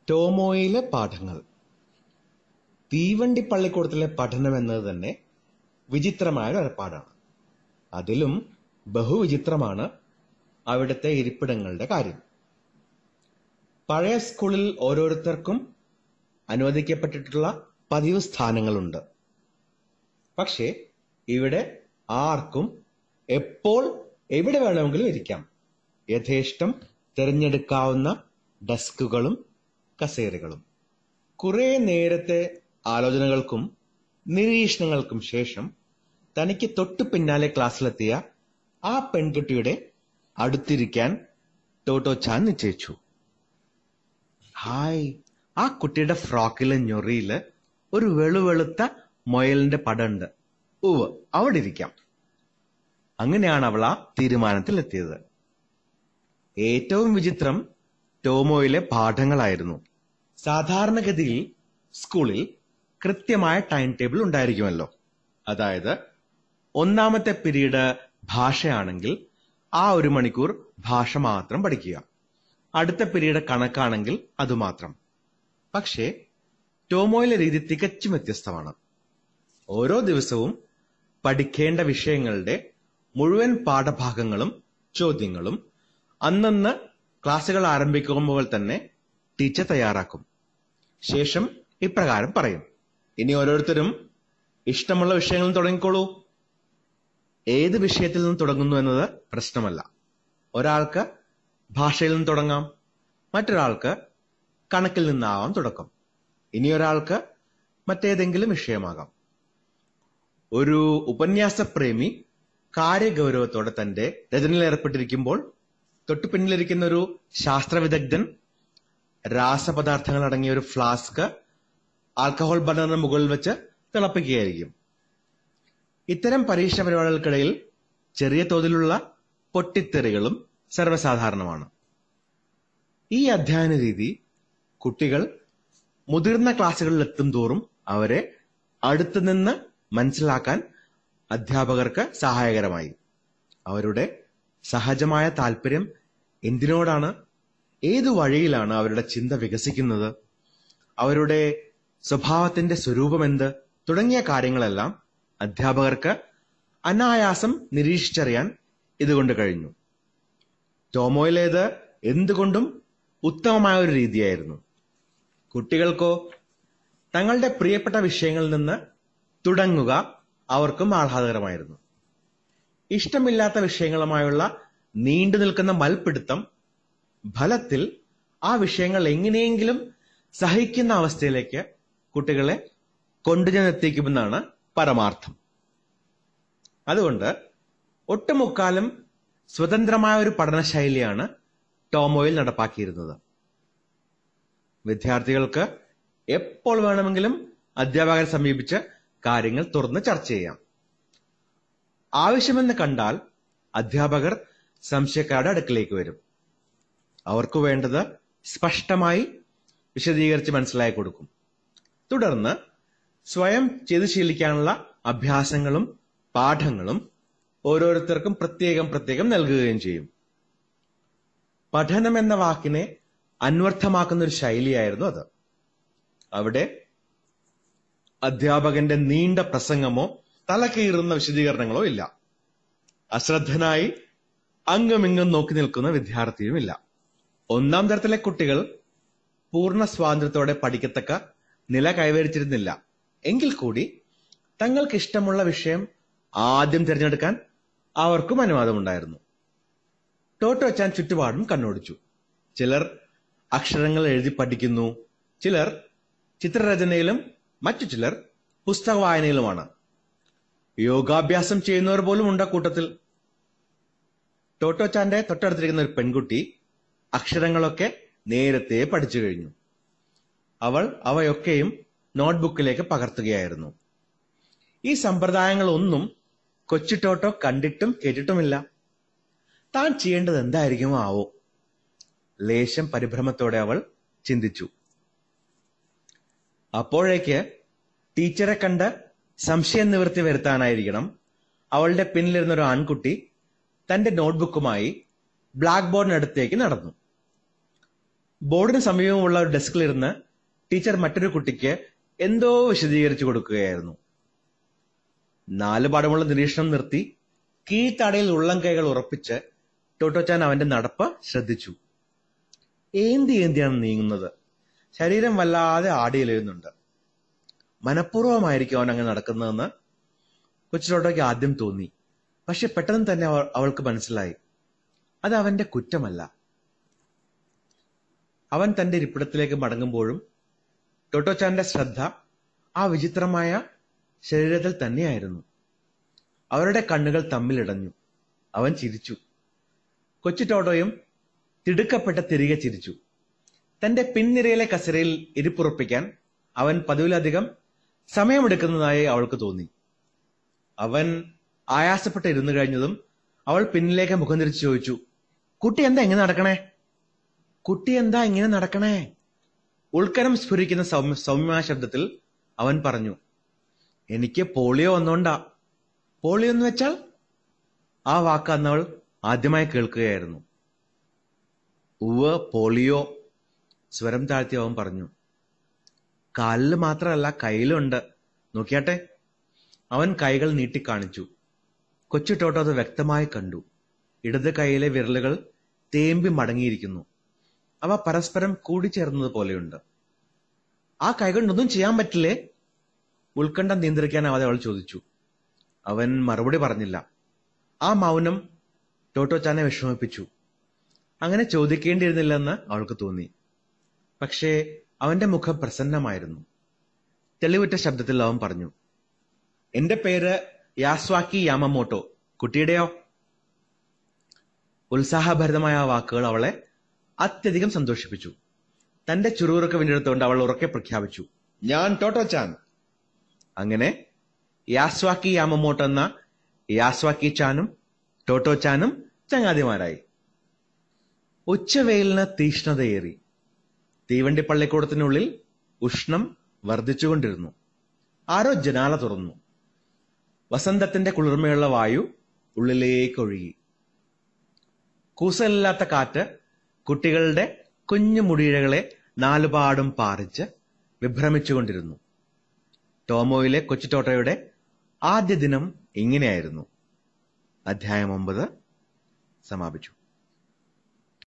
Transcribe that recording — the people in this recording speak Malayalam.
ടോമോയിലെ പാഠങ്ങൾ. തീവണ്ടി പള്ളിക്കൂടത്തിലെ പഠനം എന്നത് തന്നെ വിചിത്രമായ ഒരു ഏർപ്പാടാണ്. അതിലും ബഹുവിചിത്രമാണ് അവിടുത്തെ ഇരിപ്പിടങ്ങളുടെ കാര്യം. പഴയ സ്കൂളിൽ ഓരോരുത്തർക്കും അനുവദിക്കപ്പെട്ടിട്ടുള്ള പതിവ് സ്ഥാനങ്ങളുണ്ട്. പക്ഷേ ഇവിടെ ആർക്കും എപ്പോൾ എവിടെ വേണമെങ്കിലും ഇരിക്കാം. യഥേഷ്ടം തിരഞ്ഞെടുക്കാവുന്ന ഡെസ്കുകളും കസേരകളും. കുറെ നേരത്തെ ആലോചനകൾക്കും നിരീക്ഷണങ്ങൾക്കും ശേഷം തനിക്ക് തൊട്ടു പിന്നാലെ ക്ലാസ്സിലെത്തിയ ആ പെൺകുട്ടിയുടെ അടുത്തിരിക്കാൻ ടോട്ടോ ചാൻ നിശ്ചയിച്ചു. ഹായ്, ആ കുട്ടിയുടെ ഫ്രോക്കിലെ ഞൊറിയില് ഒരു വെളുവെളുത്ത മൊയലിന്റെ പടമുണ്ട്. അവിടെ ഇരിക്കാം. അങ്ങനെയാണ് അവൾ ആ തീരുമാനത്തിലെത്തിയത്. ഏറ്റവും വിചിത്രം ടോമോയിലെ പാഠങ്ങളായിരുന്നു. സാധാരണഗതിയിൽ സ്കൂളിൽ കൃത്യമായ ടൈം ടേബിൾ ഉണ്ടായിരിക്കുമല്ലോ. അതായത് ഒന്നാമത്തെ പീരീഡ് ഭാഷയാണെങ്കിൽ ആ 1 മണിക്കൂർ ഭാഷ മാത്രം പഠിക്കുക. അടുത്ത പീരീഡ് കണക്കാണെങ്കിൽ അതുമാത്രം. പക്ഷേ ടോമോയിലെ രീതി തികച്ചും വ്യത്യസ്തമാണ്. ഓരോ ദിവസവും പഠിക്കേണ്ട വിഷയങ്ങളുടെ മുഴുവൻ പാഠഭാഗങ്ങളും ചോദ്യങ്ങളും അന്നന്ന് ക്ലാസുകൾ ആരംഭിക്കുമ്പോൾ തന്നെ ടീച്ചർ തയ്യാറാക്കും. ശേഷം ഇപ്രകാരം പറയും: ഇനി ഓരോരുത്തരും ഇഷ്ടമുള്ള വിഷയങ്ങളിൽ തുടങ്ങിക്കോളൂ. ഏത് വിഷയത്തിൽ നിന്ന് തുടങ്ങുന്നു എന്നത് പ്രശ്നമല്ല. ഒരാൾക്ക് ഭാഷയിൽ നിന്ന് തുടങ്ങാം, മറ്റൊരാൾക്ക് കണക്കിൽ നിന്നാവാം തുടക്കം, ഇനി ഒരാൾക്ക് മറ്റേതെങ്കിലും വിഷയമാകാം. ഒരു ഉപന്യാസപ്രേമി കാര്യഗൗരവത്തോടെ തന്റെ രചനയിൽ ഏർപ്പെട്ടിരിക്കുമ്പോൾ തൊട്ടു പിന്നിലിരിക്കുന്ന ഒരു ശാസ്ത്രവിദഗ്ധൻ രാസപദാർത്ഥങ്ങൾ അടങ്ങിയ ഒരു ഫ്ലാസ്ക് ആൽക്കഹോൾ ബർണറിന് മുകളിൽ വെച്ച് തിളപ്പിക്കുകയായിരിക്കും. ഇത്തരം പരീക്ഷാ പരിപാടികൾക്കിടയിൽ ചെറിയ തോതിലുള്ള പൊട്ടിത്തെറികളും സർവ്വസാധാരണമാണ്. ഈ അധ്യയന രീതി കുട്ടികൾ മുതിർന്ന ക്ലാസ്സുകളിൽ എത്തും തോറും അവരെ അടുത്തുനിന്ന് മനസ്സിലാക്കാൻ അധ്യാപകർക്ക് സഹായകരമായി. അവരുടെ സഹജമായ താല്പര്യം എന്തിനോടാണ്, ഏതു വഴിയിലാണ് അവരുടെ ചിന്ത വികസിക്കുന്നത്, അവരുടെ സ്വഭാവത്തിന്റെ സ്വരൂപമെന്ത് തുടങ്ങിയ കാര്യങ്ങളെല്ലാം അധ്യാപകർക്ക് അനായാസം നിരീക്ഷിച്ചറിയാൻ ഇതുകൊണ്ട് കഴിഞ്ഞു. ടോമോയിലേത് എന്തുകൊണ്ടും ഉത്തമമായ ഒരു രീതിയായിരുന്നു. കുട്ടികൾക്കോ തങ്ങളുടെ പ്രിയപ്പെട്ട വിഷയങ്ങളിൽ നിന്ന് തുടങ്ങുക അവർക്കും ആഹ്ലാദകരമായിരുന്നു. ഇഷ്ടമില്ലാത്ത വിഷയങ്ങളുമായുള്ള നീണ്ടു നിൽക്കുന്ന മൽപിടുത്തം ഫലത്തിൽ ആ വിഷയങ്ങൾ എങ്ങനെയെങ്കിലും സഹിക്കുന്ന അവസ്ഥയിലേക്ക് കുട്ടികളെ കൊണ്ടുചെന്നെത്തിക്കുമെന്നാണ് പരമാർത്ഥം. അതുകൊണ്ട് ഒട്ടുമുക്കാലും സ്വതന്ത്രമായ ഒരു പഠനശൈലിയാണ് ടോമോയിൽ നടപ്പാക്കിയിരുന്നത്. വിദ്യാർത്ഥികൾക്ക് എപ്പോൾ വേണമെങ്കിലും അധ്യാപകരെ സമീപിച്ച് കാര്യങ്ങൾ തുറന്ന് ചർച്ച ചെയ്യാം. ആവശ്യമെന്ന് കണ്ടാൽ അധ്യാപകർ സംശയക്കാരുടെ അടുക്കിലേക്ക് വരും. അവർക്ക് വേണ്ടത് സ്പഷ്ടമായി വിശദീകരിച്ച് മനസ്സിലാക്കി കൊടുക്കും. തുടർന്ന് സ്വയം ചെയ്തു ശീലിക്കാനുള്ള അഭ്യാസങ്ങളും പാഠങ്ങളും ഓരോരുത്തർക്കും പ്രത്യേകം നൽകുകയും ചെയ്യും. പഠനം എന്ന വാക്കിനെ അന്വർത്ഥമാക്കുന്ന ഒരു ശൈലിയായിരുന്നു അത്. അവിടെ അധ്യാപകന്റെ നീണ്ട പ്രസംഗമോ തലകീറുന്ന വിശദീകരണങ്ങളോ ഇല്ല. അശ്രദ്ധനായി അങ്ങുമിങ്ങും നോക്കി നിൽക്കുന്ന വിദ്യാർത്ഥിയുമില്ല. 1ാം തരത്തിലെ കുട്ടികൾ പൂർണ്ണ സ്വാതന്ത്ര്യത്തോടെ പഠിക്കത്തക്ക നില കൈവരിച്ചിരുന്നില്ല. എങ്കിൽ കൂടി തങ്ങൾക്ക് ഇഷ്ടമുള്ള വിഷയം ആദ്യം തിരഞ്ഞെടുക്കാൻ അവർക്കും അനുവാദമുണ്ടായിരുന്നു. ടോട്ടോ ചാൻ ചുറ്റുപാടും കണ്ണോടിച്ചു. ചിലർ അക്ഷരങ്ങൾ എഴുതി പഠിക്കുന്നു, ചിലർ ചിത്രരചനയിലും മറ്റു ചിലർ പുസ്തക വായനയിലുമാണ്. യോഗാഭ്യാസം ചെയ്യുന്നവർ പോലും ഉണ്ട് കൂട്ടത്തിൽ. ടോട്ടോ ചാന്റെ തൊട്ടടുത്തിരിക്കുന്ന ഒരു പെൺകുട്ടി അക്ഷരങ്ങളൊക്കെ നേരത്തെ പഠിച്ചു കഴിഞ്ഞു. അവൾ അവയൊക്കെയും നോട്ട്ബുക്കിലേക്ക് പകർത്തുകയായിരുന്നു. ഈ സമ്പ്രദായങ്ങളൊന്നും കൊച്ചു ടോട്ടോ കണ്ടിട്ടും കേട്ടിട്ടുമില്ല. താൻ ചെയ്യേണ്ടത് എന്തായിരിക്കുമോ ആവോ? ലേശം പരിഭ്രമത്തോടെ അവൾ ചിന്തിച്ചു. അപ്പോഴേക്ക് ടീച്ചറെ കണ്ട് സംശയം നിവൃത്തി വരുത്താനായിരിക്കണം അവളുടെ പിന്നിലിരുന്നൊരു ആൺകുട്ടി തന്റെ നോട്ട്ബുക്കുമായി ബ്ലാക്ക് ബോർഡിനടുത്തേക്ക് നടന്നു. ബോർഡിന് സമീപമുള്ള ഒരു ഡെസ്കിലിരുന്ന് ടീച്ചർ മറ്റൊരു കുട്ടിക്ക് എന്തോ വിശദീകരിച്ചു കൊടുക്കുകയായിരുന്നു. 4 പാഠമുള്ള നിരീക്ഷണം നിർത്തി കീഴ്ത്താടയിൽ ഉള്ളം കൈകൾ ഉറപ്പിച്ച് ടോട്ടോച്ചാൻ അവന്റെ നടപ്പ് ശ്രദ്ധിച്ചു. ഏന്തിയാണ് നീങ്ങുന്നത്. ശരീരം വല്ലാതെ ആടിയിലെഴുന്നുണ്ട്. മനഃപൂർവ്വമായിരിക്കും അവൻ അങ്ങനെ നടക്കുന്നതെന്ന് കൊച്ചു ടോട്ടോയ്ക്ക് ആദ്യം തോന്നി. പക്ഷെ പെട്ടെന്ന് തന്നെ അവൾക്ക് മനസ്സിലായി, അത് അവന്റെ കുറ്റമല്ല. അവൻ തന്റെ ഇരിപ്പിടത്തിലേക്ക് മടങ്ങുമ്പോഴും ടോട്ടോച്ചാന്റെ ശ്രദ്ധ ആ വിചിത്രമായ ശരീരത്തിൽ തന്നെയായിരുന്നു. അവരുടെ കണ്ണുകൾ തമ്മിലിടഞ്ഞു. അവൻ ചിരിച്ചു. കൊച്ചു ടോട്ടോയും തിടുക്കപ്പെട്ട് തിരികെ ചിരിച്ചു. തന്റെ പിൻനിരയിലെ കസേരയിൽ ഇരിപ്പുറപ്പിക്കാൻ അവൻ പതിവിലധികം സമയമെടുക്കുന്നതായി അവൾക്ക് തോന്നി. അവൻ ആയാസപ്പെട്ട് ഇരുന്നു കഴിഞ്ഞതും അവൾ പിന്നിലേക്ക് മുഖം തിരിച്ചു ചോദിച്ചു, കുട്ടി എന്താ ഇങ്ങനെ നടക്കണേ? ഉൾക്കരം സ്ഫുരിക്കുന്ന സൗമ്യമായ ശബ്ദത്തിൽ അവൻ പറഞ്ഞു, എനിക്ക് പോളിയോ വന്നോണ്ടാ. പോളിയോ എന്ന് വെച്ചാൽ? ആ വാക്ക് അന്നവൾ ആദ്യമായി കേൾക്കുകയായിരുന്നു. ഉവ്വ്, പോളിയോ, സ്വരം താഴ്ത്തി അവൻ പറഞ്ഞു. കാലില് മാത്രമല്ല, കയ്യിലുണ്ട്, നോക്കിയാട്ടെ. അവൻ കൈകൾ നീട്ടിക്കാണിച്ചു. കൊച്ചു ടോട്ടോ അത് വ്യക്തമായി കണ്ടു. ഇടത് കൈയിലെ വിരലുകൾ തേമ്പി മടങ്ങിയിരിക്കുന്നു. അവ പരസ്പരം കൂടിച്ചേർന്നത് പോലെയുണ്ട്. ആ കൈകൊണ്ടൊന്നും ചെയ്യാൻ പറ്റില്ലേ? ഉത്കണ്ഠ നിയന്ത്രിക്കാനാവാതെ അവൾ ചോദിച്ചു. അവൻ മറുപടി പറഞ്ഞില്ല. ആ മൗനം ടോട്ടോച്ചാനെ വിഷമിപ്പിച്ചു. അങ്ങനെ ചോദിക്കേണ്ടിയിരുന്നില്ലെന്ന് അവൾക്ക് തോന്നി. പക്ഷേ അവന്റെ മുഖം പ്രസന്നമായിരുന്നു. തെളിവുറ്റ ശബ്ദത്തിൽ അവൻ പറഞ്ഞു, എന്റെ പേര് യാസ്വാക്കി യാമമോട്ടോ. കുട്ടിയുടെയോ? ഉത്സാഹഭരിതമായ ആ വാക്കുകൾ അവളെ അത്യധികം സന്തോഷിപ്പിച്ചു. തന്റെ ചുറുചുറുക്ക് വീണ്ടെടുത്തുകൊണ്ട് അവൾ ഉറക്കെ പ്രഖ്യാപിച്ചു, ഞാൻ ടോട്ടോച്ചാൻ. അങ്ങനെ യാസ്വാക്കി യാമമോട്ടോ എന്ന യാസ്വാക്കി ചാനും ടോട്ടോച്ചാനും ചങ്ങാതിമാരായി. ഉച്ചവെയിലിന് തീഷ്ണതയേറി. തീവണ്ടി പള്ളിക്കൂടത്തിനുള്ളിൽ ഉഷ്ണം വർദ്ധിച്ചുകൊണ്ടിരുന്നു. ആരോ ജനാല തുറന്നു. വസന്തത്തിന്റെ കുളിർമയുള്ള വായു ഉള്ളിലേക്ക് ഒഴുകി. കൂസലില്ലാത്ത കാറ്റ് കുട്ടികളുടെ കുഞ്ഞു മുടിയിഴകളെ നാലുപാടും പാറിച്ച് വിഭ്രമിച്ചുകൊണ്ടിരുന്നു. ടോമോയിലെ കൊച്ചു ടോട്ടോയുടെ ആദ്യ ദിനം ഇങ്ങനെയായിരുന്നു. അധ്യായം 9 സമാപിച്ചു.